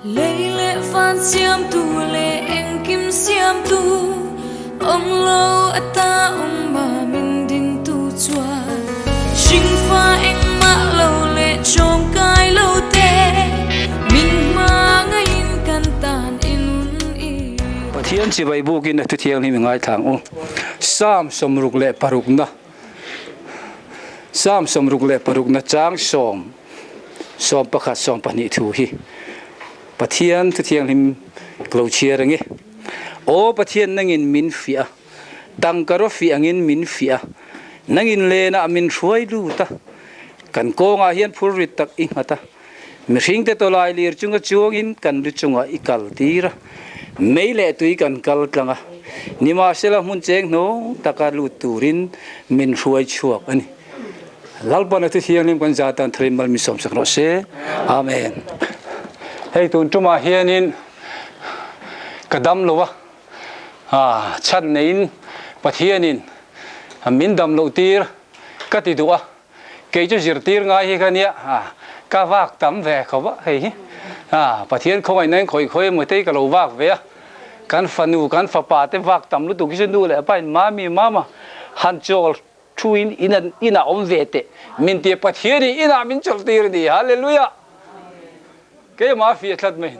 Lê lệ phan xiêm tu lê em kim xiêm tu ông lâu ta ông bà mình din tu chua sinh pha em mã lâu lệ trong cái lâu tê mình mà ngay in can tan in i Pathian chỉ vậy bu kinh tu thiang ni ngay thang o sam somruk le paruk na sam somruk le paruk na chang som pakhat som pani thu hi Pathian tu thiang him glo chia rangi o Pathian nangin min fia dang karo fi angin min fia nangin le na min ruai lu ta kan ko nga hian phurrit tak i ngata mi hring te to lai lir chunga chuangin kan lu chunga ikal tira meile tui kan kal tlanga nima sela mun cheng no taka lu turin min ruai chuak ani lalpana tu thiang lim kan jatan thrimal mi som sakro se amen hey tun tuma hianin kadam lowa chat nein pathianin min dam lo tir kati duwa ke chu zir tir nga hi khania ka wak tam ve khawa hei pathian khoi nang khoi mo te ka lo wak ve kan fanu kan fa pa te wak tam lu tu ki nu le pa mami mama han chol thuin ina om ve te min te pathiani ina min chol tir ni hallelujah cái mà phi thật mình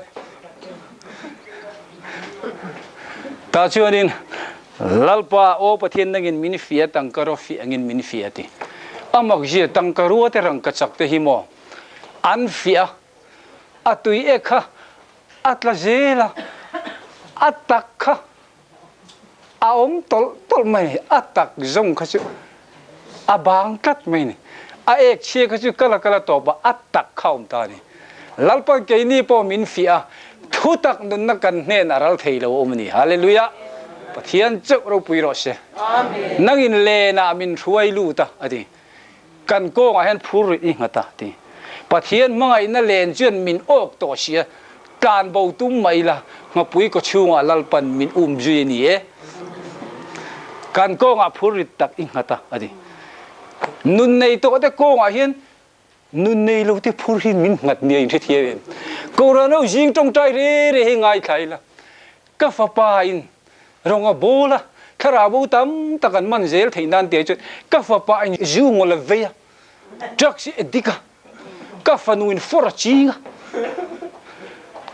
ta chưa nên lalpa o pathian nangin min fia tang karo fi angin min fia ti amak je tang karo te rang ka chak te himo an fia atui ekha atla zela atakha aom tol mai atak zong kha chu abang kat mai ni a ek che kha chu kala to ba atak khaum ta ni lalpa ke ni po min fia thu tak nun na kan hne na ral thei lo omni hallelujah pathian chok ro pui ro se amen nangin le na min ruai lu ta ati kan ko nga hen phur i ngata ti pathian mangai na len chen min ok to sia kan bo tum mai la nga pui ko chunga lalpan min ju ni e kan ko nga phur tak i ngata ati nun nei to te ko nga hian nun nei lo te phur hin min ngat ni in thie ko ra no jing tong tai re ngai khai la ka fa pa in ronga bola khara bo tam takan man zel theinan te chu ka fa pa in ju ngol ve trak si edika ka fa nu in for chi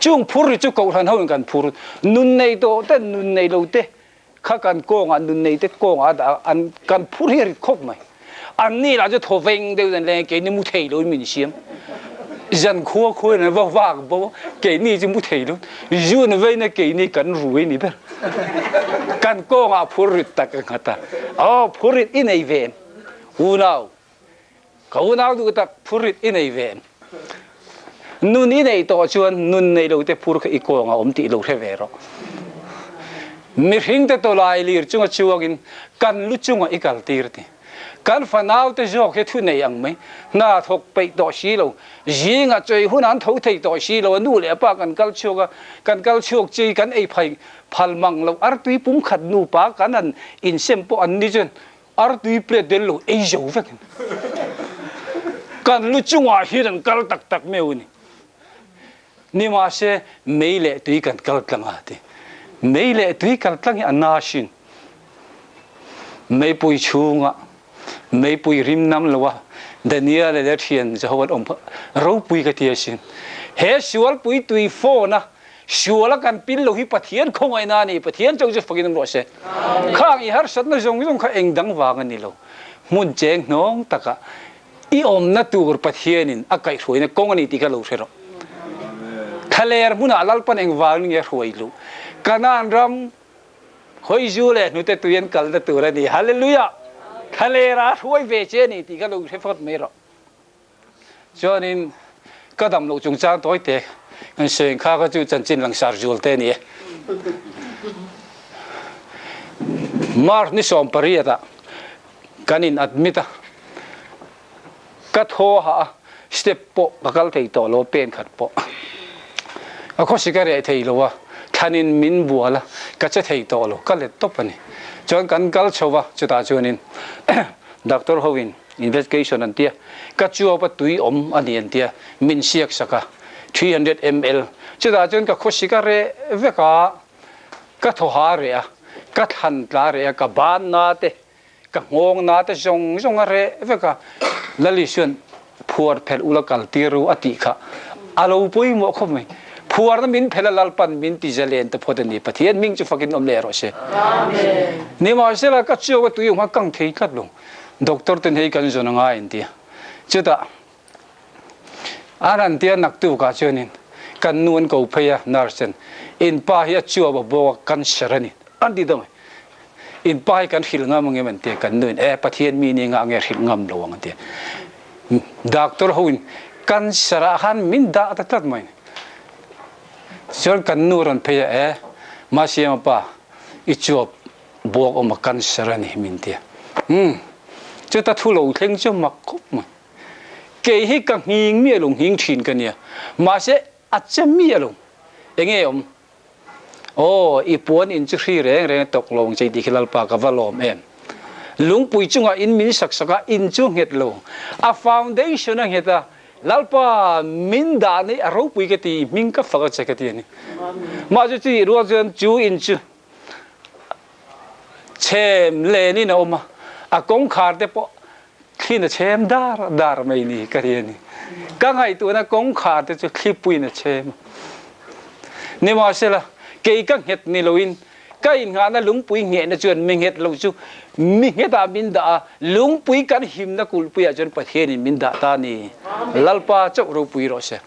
chung phur chu ko han ho kan phur nun nei to te nun nei lo te kha kan ko nga nun nei te ko nga da an kan phur hi khop mai anh ni là cho thổ vinh đều rằng là cái ni mu thầy luôn mình xiêm dân khua này vào vạc bố cái ni chứ mu thầy luôn dù nó vậy là cái ni cần rủi ni bên cần cô ngà phurit ta cái ngata phurit in ai về unao tụ ta phurit in ai về nun in ai to chuan nun này đâu te phur cái cô ngà ti lâu thế về rồi mi hing te to lai lir chunga chuangin kan lu chunga ikal tir ti kan fanau te jok he thu nei ang mai na thok pe to si lo jinga choi hunan tho thei to si lo nu le pa kan kal chuak chi kan ei phai phal mang lo ar tui pum khat nu pa kan an in sem po an ni chen ar tui ple del lo ei jo vek kan lu chunga hi ran kal tak meu ni ma se meile tui kan kal tlang ati meile tui kal tlang ana shin mei pui chunga mấy pui rim nam lowa Daniel le thian jawat om ro pui ka tia sin he sual pui tui fo na suala kan pin lo hi pathian khong ai na ni pathian chong je fakin ro se khang I har sat na jong kha eng dang wa nga ni lo mun cheng nong taka I om na tur pathianin akai roi na kong ani ti ka lo se ro thaler mun alal pan eng wa ni roi lu kanan ram hoi ju le nu te tuyen kal da tur ni hallelujah Khalera huai về chế này thì cái lối sẽ phát mấy rồi, cho nên cái đầm lối chúng ta tối thế, anh xem khác cái chú chân lăng sar jual thế này, mar ni som paria ta, kanin admita, kat ho ha step po bakal thấy to lo pen khát po, ako sikare thấy lo wa, kanin min buala, kat sẽ thấy to lo, cái lệ top này. John kan kal chowa chuta chuanin doctor Hovin investigation an tia ka chuwa pa tui om ani an tia min siak saka 300 ml chứ ta chân cả khosi cả re về cả thô hà re cả than lá re cả ban na te cả ngong na te zong zong re về cả lali xuân phuar phel ulakal tiru atika alo pui mo khome phuar na min phela lalpan min ti jalen te phodani pathian ming chu fakin om le ro se amen ni ma se la ka chu tu yu ma kang thei khat lo doctor ten hei kan zona nga in ti chuta aran tia nak tu ka chunin kan nuan ko pheya narsen in pa hi chu ba bo kan sharani an di dong in pa kan hil nga mong men te kan nuin pathian mi ni nga nge hil ngam lo ang te doctor hoin kan sarahan min da ta tat mai sir kan nuron pheya ma siam pa I chu bo o ma kan sarani min te chuta thulo thleng chu mak khop ma ke hi ka hing mi long hing thin ka nia ma se acham mi long enge om I puan in chu ri reng reng tok long chei di khilal pa ka valom em lung pui chunga in min sak saka in chu het lo a foundation a heta lalpa min da ni a ro pui ka ti min ka fa ka che ti ni ma chu ti ro jan chu in chu chem le ni na oma a kong khar te po khi na chem dar mai ni ka ri ni ka ngai tu na kong khar te chu khi pui na chem ni ma se la ke ka het ni loin ka in nga na lung pui nge na chuan mi het lo chu mi heta min da lung pui kan him na kul pui a chuan pathian in min da ta ni lalpa chok ro pui ro se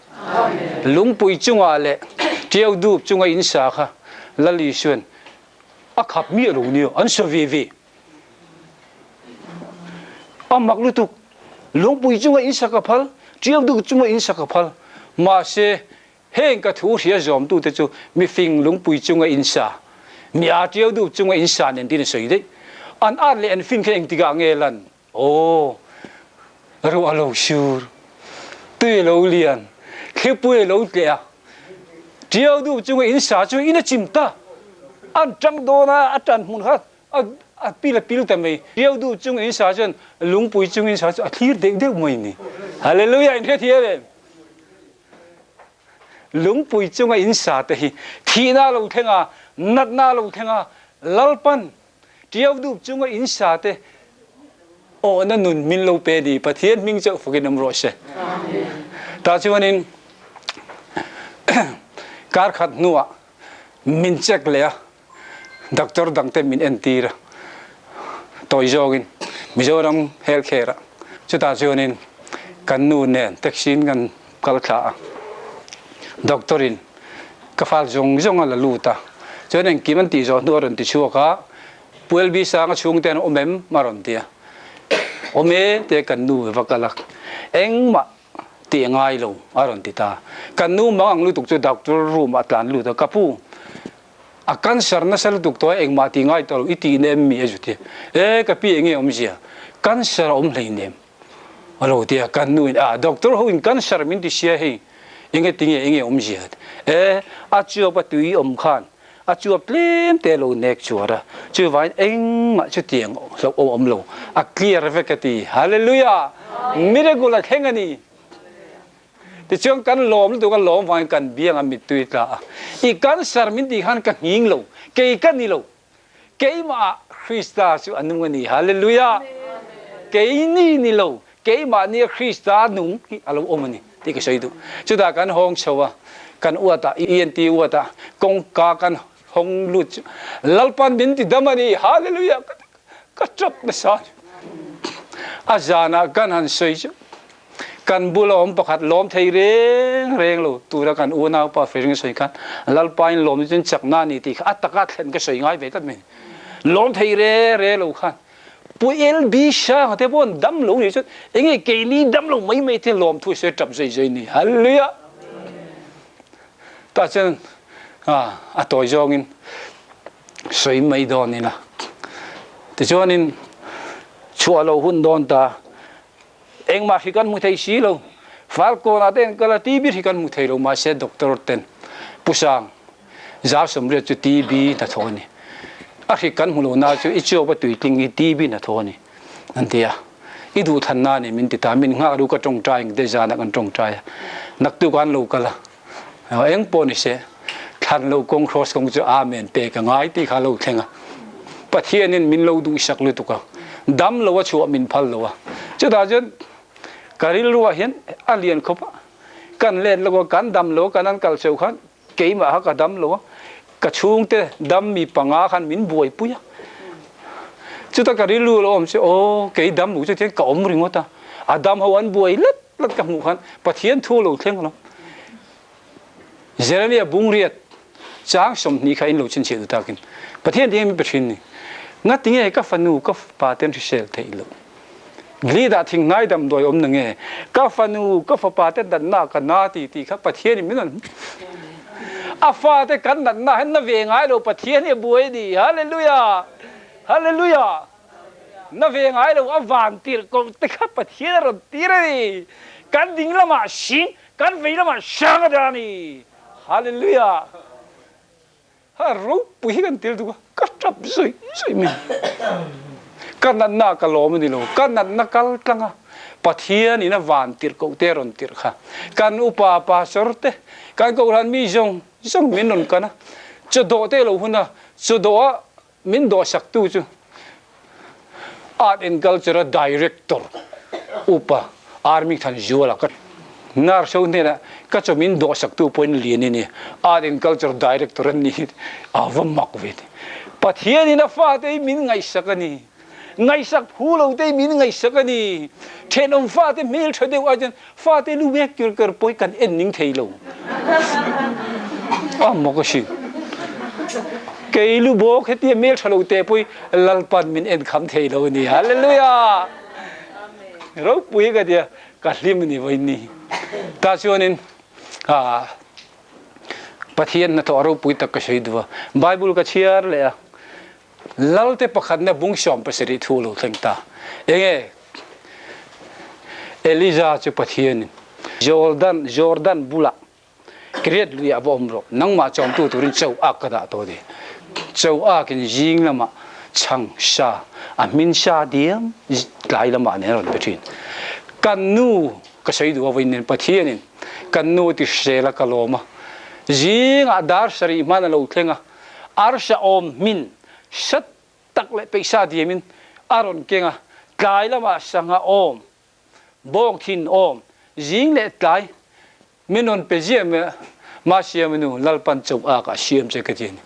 lung pui chunga le tiau du chunga in sa kha lali chuan a khap mi lo ni an so vi mak lu tu lung pui chunga in sa ka phal tiau du chunga in sa ka phal ma se heng ka thu ria zom tu te chu mi fing lung pui chunga in sa mi a tiau du chunga in sa nen tin soi de an ar le an fin khe eng tiga nge lan ro alo shur tu lo lian khe pui lo tia tiau du chunga in sa chu in a chimta an chang do na atan hun ha a pil ta mai tiau du chunga in sa chen lung pui chunga in sa chu a thlir de mai ni hallelujah in the thiere lung pui chunga in sa te hi thina lo thenga nat na lo thenga lalpan tiau du chunga in sa te na nun min lo pe di pathian ming chau fukin ro se amen ta chuanin kar khat nuwa min chek le doctor dangte min entira toy jogin mizoram healthcare chuta chuanin kan nu ne taxin kan kal kha doctorin kafal jong ala luta chuanin kiman ti zo nuaron ti chuaka LBSanga chung ten omem maron tia ome te kan nu vakalak engma ti ngai lo aron ti ta kan nu mang lu tuk chu doctor room atlan lu ta kapu akan sarna sal tuk to engma ti ngai to iti nem mi ajuti kapi enge omjia kan sar om leinem alo tia kan nu doctor ho in kan sar min ti sia he enge tinge enge omjia achu pa tui om khan chu plem te lo nek chuara chu vai eng ma chu tiang so om lo a clear vekati hallelujah miracle a thengani ti chung kan lom tu kan lom vai kan biang amit tu ta I kan sarmin ti han ka hing lo ke kan ni lo ke ma Krista chu anungani hallelujah ke ni lo ke ma ni Krista nung alo omani ti ka soi du chu da kan hong chowa kan uata ent uata kong ka kan hong lut lalpan bin ti damani hallelujah ka chop na sa azana kan han soi chu kan bulom pakhat lom thei reng lo tura kan una pa fering soi kan lalpain lom chen chakna ni ti ataka thlen ka soi ngai ve tat me lom thei re lo khan pu LBSanga te bon dam lo ni chu enge ke ni dam lo mai te lom thu se tap zai ni hallelujah ta chen toy jongin soi mai don ni la te chonin chua lo hun don ta eng ma hikan mu thei si lo falco na ten kala tv hikan mu thei lo ma se doctor ten pusang za somre chu tv ta thoni a hikan mu lo na chu I chu ba tui ting tv na thoni antia I du than na ni min ti ta min nga ru ka tong trai de za na kan tong trai nak tu kan lo kala eng pon se than lo kong cross kong chu amen te ka ngai ti kha lo thenga pathian in min lo du sak lu tu ka dam lo wa chu min phal lo wa chu da jen karil ruwa hian alien khopa kan len lo kan dam lo kan an kal cheu khan ke ma ha ka dam lo ka chung te dam mi panga khan min buai puya chu ta karil lu lo om se o ke dam lu che te ka om ring ta adam ho an buai lat ka mu khan pathian thu lo thleng lo Jeremia bung riat chang som ni kha in lo chin che ta kin pathian ding mi pathin ni nga tinge ka fanu ka paten sel thei lo gli da thing ngai dam doi om nge ka fanu ka fa paten dan na ka na ti kha pathian mi non a fa te kan dan na hen na ve ngai lo pathian e buai di hallelujah hallelujah na ve ngai lo avan tir ko te kha pathian ro tirei kan ding lama sing kan ve lama sang da ni hallelujah ha ro pui kan til du ka trap soi mi kan na ka lo mi lo kan na kal tanga pathian ina van tir ko te ron tir kha kan upa pa sorte kan ko ran mi jong min non kana cho do te lo huna cho do min do sak tu chu art and culture director upa army than juala ka nar so ne na ka cho min do sak tu point li ni art and culture director ni avam mak vet pathian ina fa te min ngai sakani ngai sak phu lo te min ngai sakani thenom fa te mel thode wa jan fa te lu mek kir poi kan en ning thei lo mo ko shi ke lu bo kheti mel thalo te poi lalpan min en kham thei lo ni hallelujah amen ro pui ga dia ka lim ni voi ni ta chuanin pathian na to ro pui tak ka seidwa bible ka chiar le lalte pakhat na bung som pasari thulo thlengta enge Eliza chu pathian Jordan bula create li abom ro nangma chom tu turin chau akada to de chau akin jing lama chang sha amin sha diam lai lama ne ron bethin kanu ka sei du wain pathian kanu ti sela kaloma jing adar sari man lo thlenga arsha om min sat tak le peisa diamin aron kenga kai lama sanga om bong thin om jing le tlai minon pejem ma siam nu lalpan chau a ka siam che katin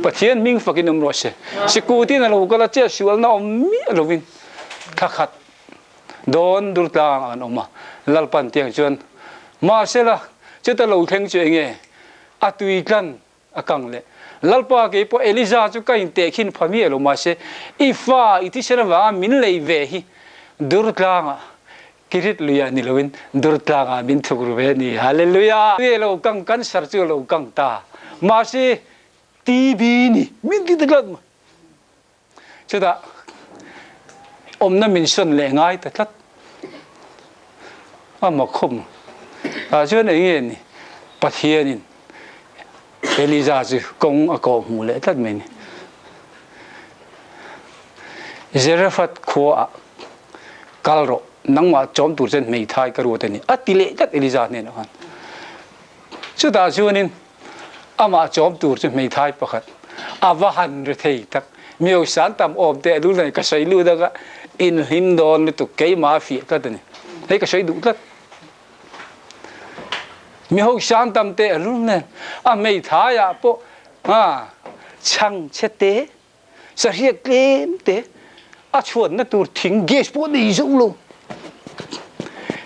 pathian ming fakin um ro se sikuti na lo kala che sual na om mi lovin thakhat don dur tang an oma lalpan tiang chuan ma sela cheta lo thleng che nge atui kan akang le lalpa ke po Eliza chu kain te khin phami lo ma se ifa iti sera wa min lei ve hi dur tang kirit luya ni lovin dur tanga bin thukru ve ni hallelujah ve lo kang kan sar chu lo kang ta ma se tv ni min ti tlat ma chuda omna min son le ngai ta tlat ama khum chuan ei ni pathianin Eliza chu kong a ko mu le tlat me ni Zerafat kho kalro nangma chom tur chen mei thai ka ro te ni atile tat Eliza ne na han chu da chuanin ama chom tur chen mei thai pakhat awa han re thei tak meu san tam om te lu nei ka sai lu da ga in him don tu ke ma fi ta te ni hei ka sai du tat meu san tam te lu ne a mei thai ya po chang che te sa hiek lem te a chuan na tur thing ges po ni zo lo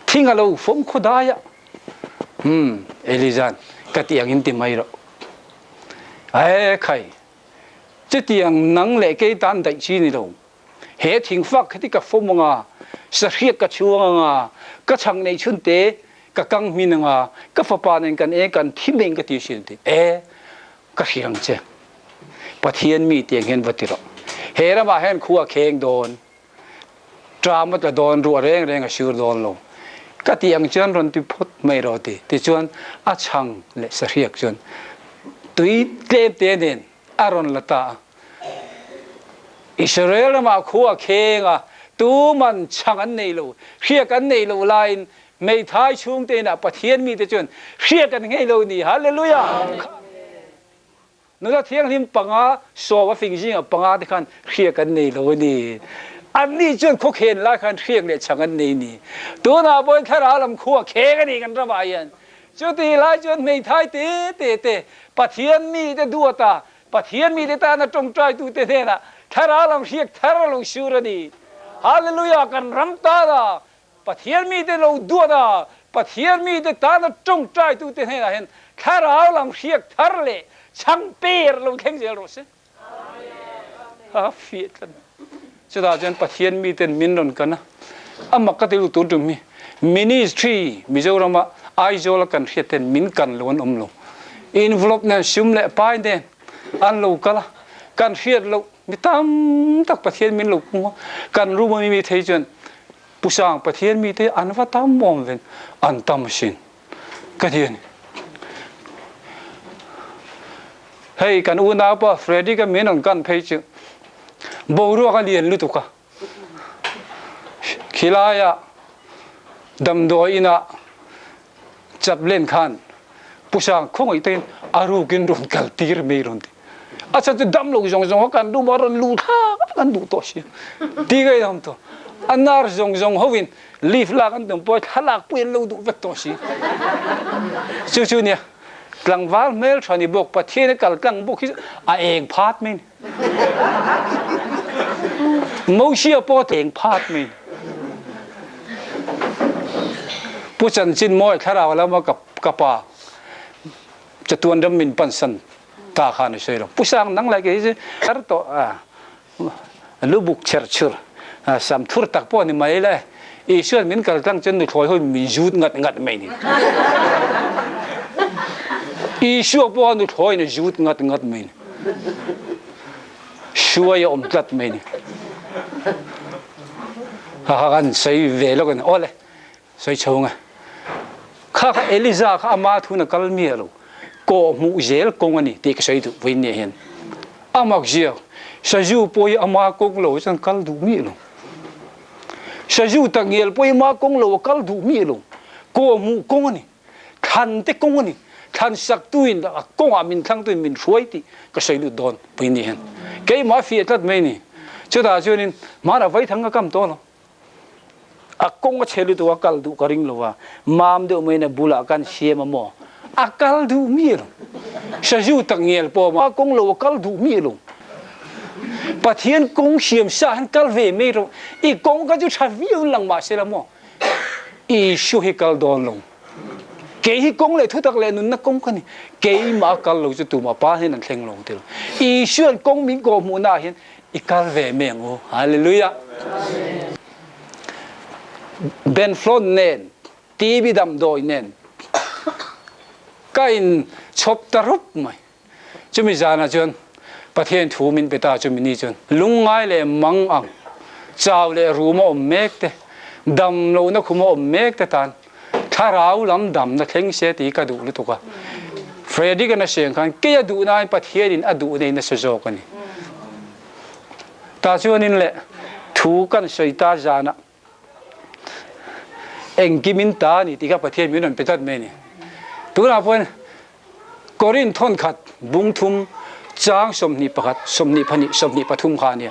thing alo phom khodaya Elizan katiang in ti mai ro ai khai che tiang nang le ke tan dai chi ni lo he thing fak khati ka phom nga sa hiek ka chuang nga ka chang nei chun te ka kang min nga ka fa pa nen kan e kan thimeng ka ti sin te ka hiang che pathian mi tiang hen watiro hera ma hen khuwa kheng don drama ta don ru reng a sur don lo ka tiang chan ron ti phot mai ro ti chuan a chang le sa riak chuan tui tlep te den aron lata Israel ma khuwa khenga tu man chang an nei lo riak an nei lo lain mấy thái chung tên là bắt thiên mi thế chun khíaกันngay lâu ni hallelujah nó là thiêng liêm bằng á so với phình gì à bằng á thì khăn khíaกันnày lâu ni anh đi chun khúc hiện lại khăn khía để chẳng anh này ni tôi nào bôi thay ra làm khua khé cái nàyกันra vậy chú thì lại chun mấy thái tê bắt thiên mi thế đua ta bắt thiên mi thế ta nó trông trai tu thế na thay ra làm khía thay ra làm sure ra đi hallelujah kan ram ta da pathian mi te lo du da pathian mi te ta na trong trai tu te na hen khara lam khiek thar le chang per lo kheng zel ro se ha fiet lan chu da jan pathian mi ten min ron kana amma ka te lu tu mi ministry mizorama aizol kan khieten min kan lon lo envelope na sum le pai den an lo kala kan khiet lo mi tam tak pathian min lo kan ru mi thei chen pusang pathian mi te an va tam mom ven an tam sin ka thian hey kan u na pa freddy ka min on kan phei chu bo ru ka lien lu tu ka khilaya dam do ina chap len khan pusang khong ai ten aru kin ron kal tir me ron acha tu dam lo jong kan du maron lu tha kan du to si ti gai dam to anar jong hovin leaf la kan dum po thalak puin lo du vek to si chu nia tlang wal mel thani bok pathian kal tlang bok a eng phat min mo sia po teng phat min pu chan chin moi thara wala ma kapa chatuan dam min pansan ta khan sei ro pusang nang lai ke ar to lubuk cher sam thur tak po ni mai le i suan min kal tang chen ni thoi hoi mi jut ngat mai ni i shu po ni thoi ni jut ngat mai ni shuwa ya tlat mai ni ha kan sei ve lo kan ole sei chonga kha eliza kha ma thu na kal mi lo ko mu zel kong ani ti ka sei tu vin ne hen amak jia sa ju poi ama kong lo chan kal du mi lo sa ju ta ngel poi ma kong lo kal du mi lo ko mu kong ani than te kong ani than sak tuin da kong a min thang tuin min ruai ti ka sei lu don vin ne hen ke ma fi tat mai ni chu da chu nin ma ra vai thang ka kam to lo akong chelu tu akal du karing lo wa mam de mai na bula kan siema mo akal du mir sa ju tak ngel po ma kong lo akal du mi lo pathian kong siam sa han kal ve me ro I kong ka ju tha viu lang ma se la mo I shu he kal don lo ke hi kong le thu tak le nun na kong ka ni ke ma kal lo ju tu ma pa hen an thleng lo te I shu an kong mi ko mu na hen I kal ve me ngo hallelujah ben flon nen tv dam doi nen kain chop tarup mai chumi jana chon pathian thu min beta chumi ni chon lungai le mang ang chaw le rumo mek te dam lo na khumo mek te tan tharau lam dam na theng se ti ka du lu to ka freddy ka na seng khan ke ya du na pathian in adu nei na so ka ni ta chuanin le thu kan soita jana engkimin ta ni tika pathian min on petat me ni tuna pon korin thon khat bungthum chang somni pakhat somni phani somni pathum khani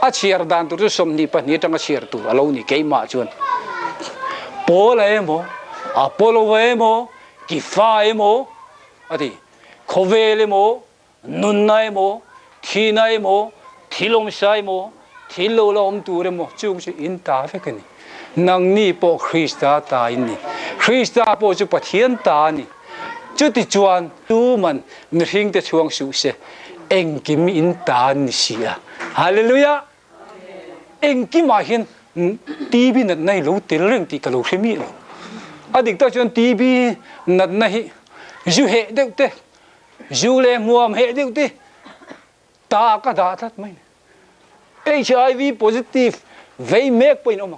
a chiar dan tu somni pani tanga chiar tu alo ni keima chuan pole mo apolo we mo kifa mo ati khowele mo nunnai mo thinai mo thilom sai mo thilo lom tu re mo chung chu in ta fe kani nang ni po Krista ta ini Krista po chu pathian ta ni chu ti chuan tu man mi hing te chuang su se engkim in ta ni sia hallelujah engkim ma hin tv nat nai lo tel reng ti ka lo khemi lo adik ta chuan tv nat nai ju he de te ju le muam he de te ta ka da that mai HIV positive vei mek poin oma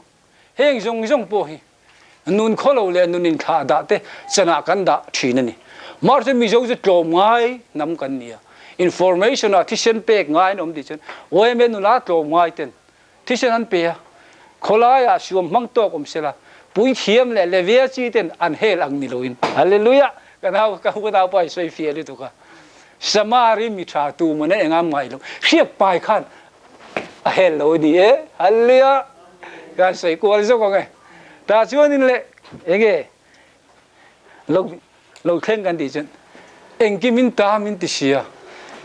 heng zong po hi nun kholo le nun in kha da te chana kan da thina ni mar se mi zo je tlom ngai nam kan nia information a thishen pek ngai nom di chen oi men nu la tlom ngai ten thishen an pe khola ya siom mang to kom sela ปุยเทียมเลยเลเวียจีเต็นอันเฮลังนิโลอินฮาเลลูยากันเอากันหัวดาวไปสวยเฟียเลยทุกข์สมาริมิชาตูมันเองงามไม่รู้เรียบไปขันเฮลโลดีฮาเลลูยาการใส่กลัวเลยสักคนไงแต่ช่วงนี้เลยเองเราเข่งกันดีจนเองกิมินตามินติเชีย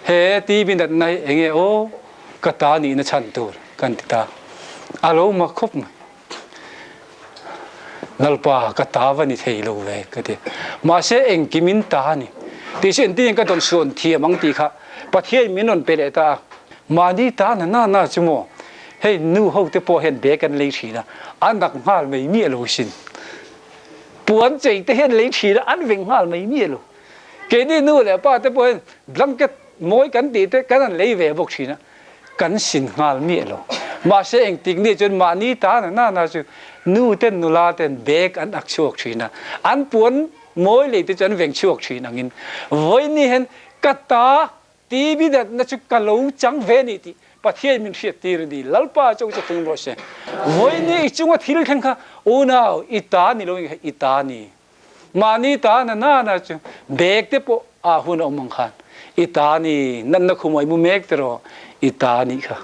เฮตีบินดัดในเองโอ้กตานี่นะฉันตัวกันติตาอารมณ์มาครบไหมนัลปากตาวันนี้เทโลเวก็ดีมาเสเองกิมินตานี่ที่เช่นที่ยังก็ต้องส่วนเทียมังตีค่ะประเทศมินนเป็นตามาดีตาน่าจุโมเฮ้ยนู่เขาจะพอเห็นเบกันเลยทีนะอันดักมาไม่มีโลชินปวนใจแต่เห็นเลยทีนะอันวิ่งมาไม่มีโลเกดีนู่เลยป้าแต่พอเห็นบลังก์มวยกันตีแต่กันเลยเวบอกทีนะกันสินงามีโลมาเสเองติงนี่จนมานี่ตาน่าจุนู่เต้นนู่ลาเต้นเบกอันอักชวกทีนะอันปวนมวยเลยที่จนเวงชวกทีนังอินวันนี้เห็นกัตตาตีบิดนั่นจุกกะลูจังเวนิตีประเทศมินเชียตีรดีลัลป้าจงจะฟิงโรเชวันนี้จงว่าที่เราแข่งขันโอ้น่าอิตานี่ลงอิตานี่มานี่ตาน่าจุเบกเตปอาหุนอมังคันอิตานี่นั่นนักขโมยมุเมกตรออิตานี่ค่ะ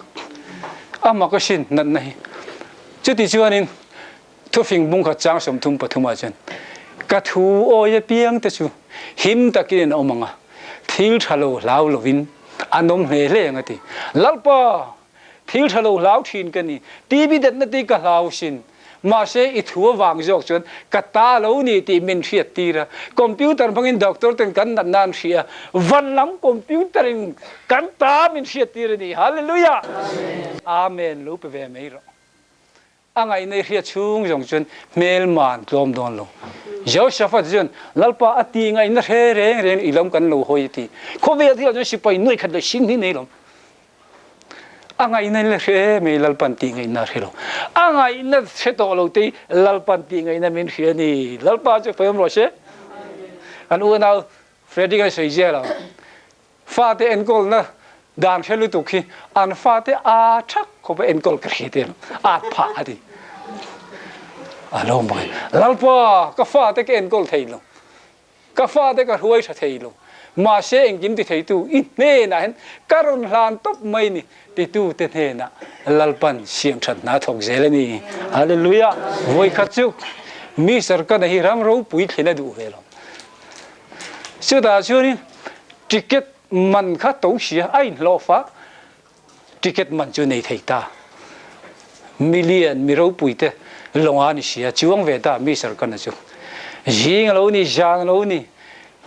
อามาก็ชินนั่นนี่จุดที่ชวนนินทุฟิงบุ้งขัดจังสมทุมปฐุมาจันกัทูโอยเปียงแต่ชูหิมตะกินอมังอ่ะทิลทะโลลาวลวินอันนมเฮเลงติลัลปาทิลทะโลลาวทินกันนี่ตีบิดนั่นตีกะลาวชินมาเสอิทัววางจอกจนกัตตาเหล่านี้ที่มินเชียตีระคอมพิวเตอร์พังอินด็อกเตอร์ตั้งกันนานเชียวันหลังคอมพิวเตอร์กันตามินเชียตีระนี่ฮาเลลูยาอาเมนลูกเวไม่รออังไงในเรียชุงจงจนเมลมันจอมโดนลงเจ้าชาฟัดจนลัลปาอตีไงนั่นเร่งอีลมกันโลหอยตีเขาเวทีเราจะสิไปนุ่ยขัดเลยสิ่งนี้นี่ลมอังไงนั่นเร่ไม่ลัลปันตีไงนั่นเร่อังไงนั่นเสตโลตีลัลปันตีไงนั่นมินเชียนี่ลัลปาจะเพิ่มรสเชอันอื่นเอาเฟรดดี้ก็ใส่เจแล้วฟาเตเอ็นกอลนะด่านเชลุตุกีอันฟาเตอาชักเขาไปเอ็นกอลกรีเดนอาผาดิอารมณ์ไปลัลปากาฟาเตก็เอ็นกอลเทยลงกาฟาเตก็รวยเทยลงมาเชงกิมติเทยตูอินเน่นะเห็นการุณลานตบไม่นี่ติตูเตเทนะลัลปันเสียงฉันน่าทกเจเลนี่ฮาเลลูยาโวยขัดจุมีสรกันให้รำรู้ปุยเทนดูเวลาสุดท้ายช่วงนี้ทิเก็ตมันข้าตัวเสียไอ้โลฟ้าทิเก็ตมันจะในไทยตามิเลียนมีรู้ปุยเตลงอันเสียช่วงเวลามีสรกันนะจุยิงเรานี่จางเรานี่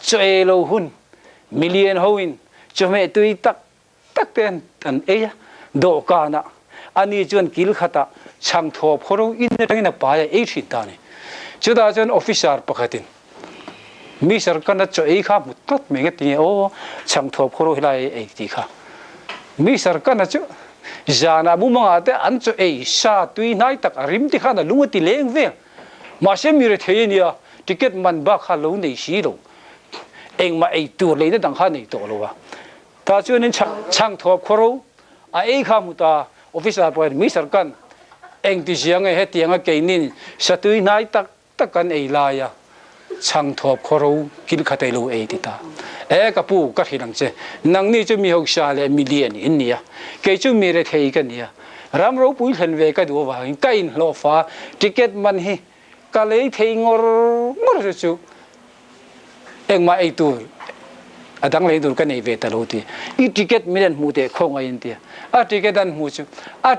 ช่วยเราหุ่นมิเลียนหุ่นจะไม่ตุยตักเต็นอันเอยดอกกานะอันนี้จนกิลขัดช่างทบเขาเราอินเดียนไปเอชิตานี่จุดอาจารย์ออฟฟิศอาร์ปะขัดินมีสารกันนะจะเอกข้ามุดตัดเมฆตีโอช่างทบเขาเราให้เอกตีข้ามีสารกันนะจะจานาบุมังอาเตอันจะเอชาตุยนายตักริมที่ข้านะลุงตีเลี้ยงเวมาเชื่อมีเรื่องเทียนี่ทิเก็ตมันบ้าข้าลุงในชีโร่เองมาไอตัวเลยนั่นต่างข้าในตัวเราว่าถ้าช่วยนั้นช่างทบเขาเราเอกข้ามุตาออฟฟิศอาร์ไปมีสารกันเองที่เสียงไอ้เหตุยังไงกินนี่ชาตุยนายตักกันไอ้ลายช่างทบเขาเรากินขัดไอ้ลูเอติตากับผู้ก็ที่นั่งเจนั่งนี่จะมีหกชาเลมิเลียนอินเนี่ยเกี่ยจะมีเรื่องเฮียกันเนี่ยรำรู้ปุ้ยเห็นเวก็ดูว่าใกล้โลฟ้าทิเก็ตมันฮีก็เลยเที่ยงงอร์จุเองมาไอ้ตัวดังเลยดูกันไอ้เวตลอดีอีทิเก็ตไม่ได้หมูเด็กคงไอ้อินเดียทิเก็ตดันหมูจุ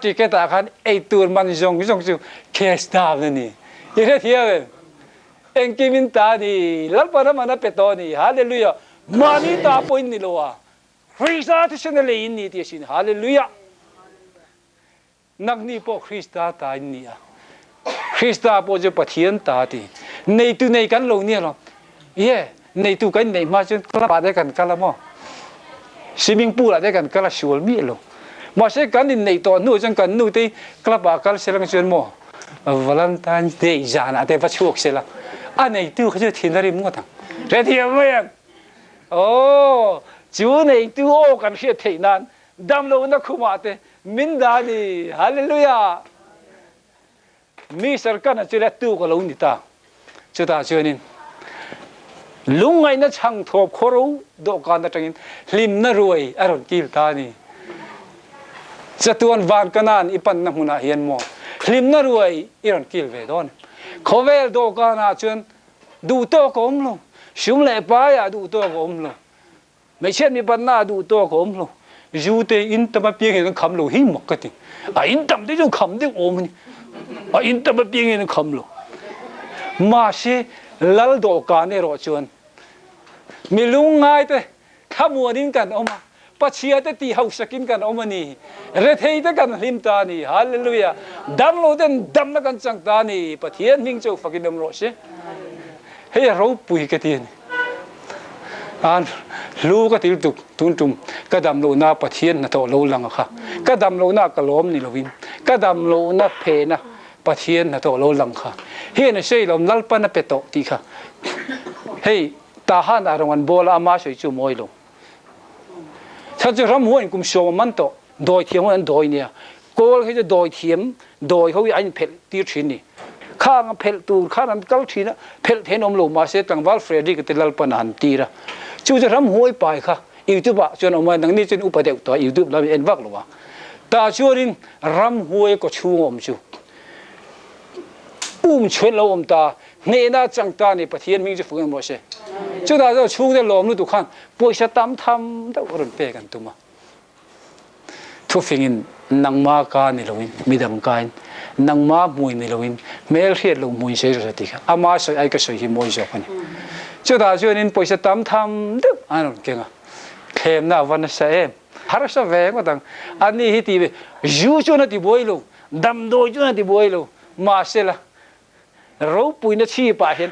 ทิเก็ตอาคารไอ้ตัวมันจงจุเคสดาวนี่ยังไงเที่ยวเองกิมินตานี่ลัลปารามันเป็นตัวนี่ฮาเลลูยามานี่ตาปอยนี่โลวะคริสต์ที่ฉันเลยอินนี่ที่ฉันฮาเลลูยานักนี่พอคริสต์ตาอินนี่คริสต์พอจะปะเทียนตาที่ในตัวในกันลงเนี่ยหรอเย่ในตัวกันในมาจนกลับได้กันกันละมั้งสวิมมิ่งพูลได้กันกันละชัวร์มีหรอมาเช่กันในตัวนู้นจังกันนู้นที่กลับกันเสร็จแล้วชวนมั้งวันลันตันเดย์จานะแต่พระช่วยเสร็จแล้วอันในตัวเขาจะทิ้งอะไรมั้งก็ทั้งเรื่องที่อะไรโอ้จูในตัวกันเสียทีนั้นดำเราหน้าคุมาเตมินดานีฮาเลลูยา มีสารกันจะเล็ดตู้ก็ลงนิตาจะตาเชื่อนินลุงไงนะช่างทบโครูดอกการนั่งกินลิมน่ารวยอารมณ์กิลตานี่จะตัวนวานกันนั่นอีปันน้ำหุนาเฮียนมอลิมน่ารวยอารมณ์กิลเวดอนเขาเวลดอกการน่ะจนดูโตก็อมลงชุมเล่ป้ายดูโตก็อมลงไม่เช่นมีปัญหาดูโตก็อมลงยูเตอินตมาเพียงเห็นคำลงหิมกติอินตมที่จงคำที่อมนี่อินตมาเพียงเห็นคำลงมาเชลัลดอกการเนี่ยรอชวนมีลุงไงแต่ถ้ามัวดิ้นกันออกมาปัจเจียแต่ตีเขาสกินกันออกมานี่เรทเฮตกันลิมตานี่ฮาเลลูยาดัมโลเดนดัมนักันจังตานี่ปะเทียนมิงโจฟักินดมรอเชเฮ้ยเราปุยกันทีนอันลูกก็ติดตุกตุนตุมก็ดำโลนาปะเทียนนะโตโลลังค่ะก็ดำโลนากระล้มนี่เราวินก็ดำโลนาเพนะปะเทียนนะโตโลลังค่ะเฮ้ยนะเชยเรานัลปนะเปโตตีค่ะเฮ้ยตาหันอารมณ์โบราณมาช่วยจูมวยลงถ้าจะรำหัวอินกุมโชมันโตโดยเทียมมันโดยเนี่ยโกลเขาจะโดยเทียมโดยเขาอันเพลตีชินนี่ข้างเพลตูข้างกัลชินะเพลเทนอมลงมาเสตังวัลเฟรดี้ก็ติลลปนันตีระจูจะรำหัวไปค่ะยูทูบจนออกมาดังนี้จนอุปเดกตัวยูทูบเราเอ็นวักหรอวะตาชัวรินรำหัวก็ชูอมชูชวนเราอมตาเนน่าจังตานี่ปะเทียนมิงจะฝึกกันบ่ใช่จุดาเราชูได้ลมนู่ทุกขันป่วยชะตามทำได้รุ่นเปกันตัวมาทุกฟิงินนังมาการนี่เราวินมีดังการนังมามวยนี่เราวินเมลเทียเรามวยเสียจะติค่ะอามาสวยไอ้ก็สวยที่มวยจบกันจุดาชวนนินป่วยชะตามทำได้อันนั้นเก่งอ่ะเข้มหน้าวันเสาร์ฮาร์ชเวงก็ตั้งอันนี้ฮิตีเวยูชวนที่บวยลงดำโดยชวนที่บวยลงมาเสละเราปุยนัชีป่าเห็น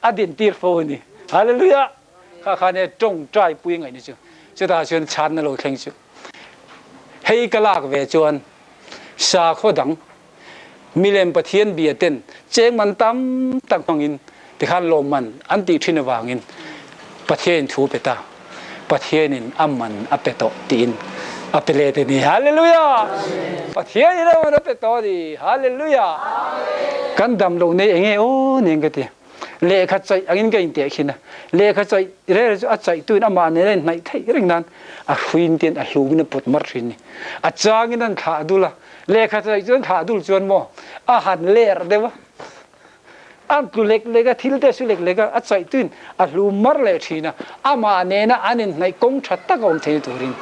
อดีตตีร์โฟนี่ฮาเลลูยาข้าเนี่ยจงใจปุยไงนี่จูจะตาชวนชันนั่นเราแข่งจูให้กลากเวจวนชาโคดังมีเลมปะเทียนเบียเต้นเจงมันตั้มตั้งฟังอินที่ขันลมมันอันติทินวางอินปะเทียนทูเปตาปะเทียนินอัมมันอเปโตตีนอเปเลตนี่ฮาเลลูยาปะเทียนินมันอเปโตดีฮาเลลูยากันดำลงในเองโอ้เนี่ยก็ตีเลขใจอันนี้ก็อินเดียขินะเลขใจเรื่องอาใจตัวน้ำมันเนี่ยในไทยเรื่องนั้นฟินเตียนหิวนี่ปวดมากที่นี่จางนั่นขาดูละเลขใจจนขาดูจนโมอาหารเล่ระเดวะอันกุเล็กเล็กทิลเตสุเล็กเล็กอาใจตัวหิวมากเลยที่นะอามาเนี่ยนะอันนี้ในกงชัดตะกงเทตุริน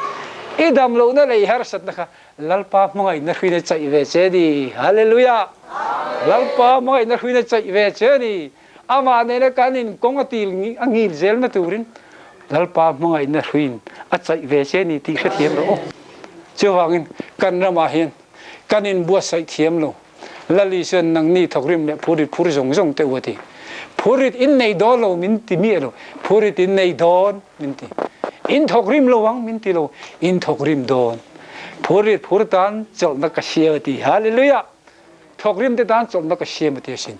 อีดำลงนั่นเลยฮาร์สัตนะคะลัลปามังไงนักวินัยใจเวเจดีฮาเลลูยาลัลปามังไงนักวินัยใจเวเจดีอามาเนี่ยนะการนินกงอตีลงี้อังยิลเซลนะตุรินลัลปามังไงนักวินอาใจเวเจนี่ตีขัดเทียมเราเจ้าวังอินกันรามาเห็นการนินบัวใส่เทียมเราลัลิเซนนังนี่ทกริมเนี่ยพูดส่งเตวตีพูดอินในดอนเรามินติมีเราพูดอินในดอนมินติอินทกริมเราวังมินติเราอินทกริมดอนพูดตันจบนักเชียร์ตีฮาเลลูยาทกริมเตตันจบนักเชียร์มาเทียสิน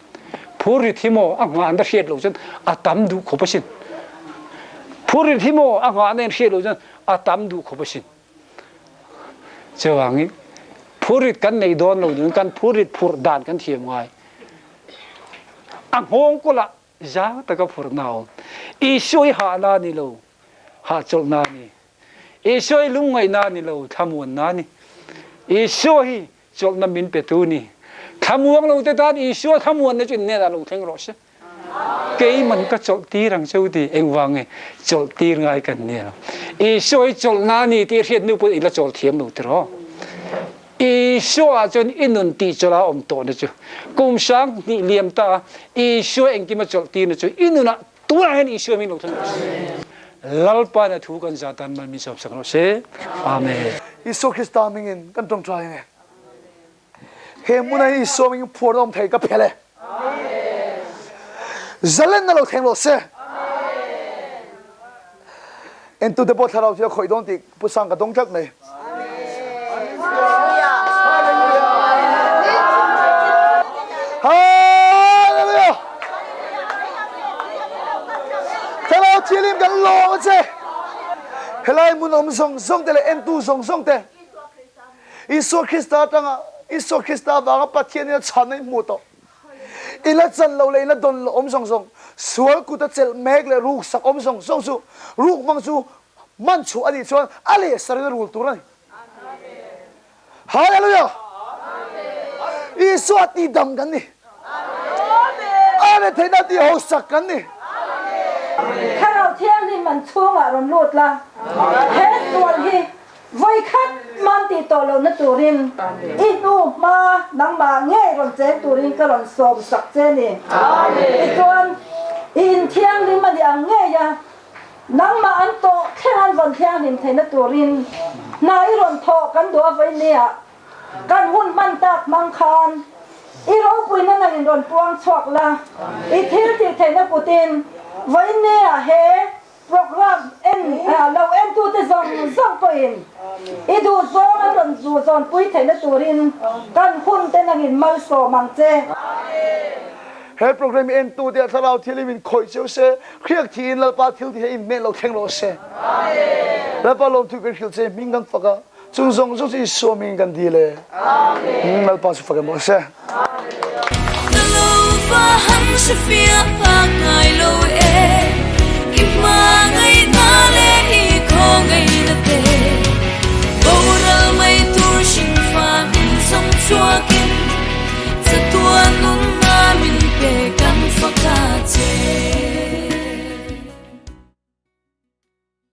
พูดที่โมอ่างานเชียร์เราจนอาตามดูขบสินพูดที่โมอ่างานเชียร์เราจนอาตามดูขบสินเจ้าวังนี้พูดกันในดอนเราอยู่กันพูดด่านกันเทียมไงอ่างหงก็ละจ้าแต่ก็พูดนาวอีช่วยหานานี่เราหาจบนานี่อีช่วยลุงไงนานี่เราทำวันนานี่อีช่วยจบน้ำมินเปตูนี่ทำวันเราแต่ตอนอีช่วยทำวันนั่นจุดเนี่ยเราเท่งรสเกี่ยมันก็จบตีรังเจ้าดีเองวังไงจบตีไงกันเนี่ยอีช่วยจบนานี่ที่เรียนนึกว่าอีละจบเทียมเราตรออีช่วยจนอินนุนตีจลาอมโตนะจ๊ะกุมช้างนี่เลี้ยมตาอีช่วยเองกิมาจบตีนะจ๊ะอินนุนะตัวเห็นอีช่วยมีเราทั้งลัลปานะทุกันจาตันมันมีสอบสังโรเซอาเมนอิสุคริสต์มิงกันตรงใจไงเฮมุนัยอิสุมิงพูดอมไทยกับเพลจัลเลนนั่นเราแทงโรเซเอ็นตุเดบอทเราจะคอยโดนติผู้สังกัดตรงจักเลยฮาเลลูยาถ้าเราเชื่อเรื่องกันโลเซเฮลัยมุนอมส่งแต่ละเอ็นตูส่งแต่อิสุคริสต์ตั้งอิสุคริสต์บางปัจเจียนเนี่ยฉันในหมู่ต่อ ila chan lo le ila don lo om song song sual ku ta chel mek le ruk sak om song song su ruk mang su man chu ani chuan ale sari rul tur ani hallelujah isu ati dam kan ni ane thena ti ho sak kan ni khao thiang ni man chunga ron lut la he tuan hi voi khat man ti to lo na turin inu ma nang ma nge ron chen turin ka ron som sak che ni amen tuan in thiang ni ma yang nge ya nang ma an to khan von thiang nim thena turin na i ron tho kan do vai ne ya kan hun man tak mang khan i ro pui na nang ron puang chok la i thil ti thena putin vai ne ya he program en lo en tu te zong ko in i du zong a ron zu zon pui thena turin kan hun te nang in mal so mang che he program en tu de tharau thili min khoi cheu se khiak thi in la pa thil thi in me lo theng lo se amen la pa lo tu ber khil che mingang faka chung zong zo chi so ming kan di le amen la pa su faka mo se Lo fa hang se fia pa ngai lo e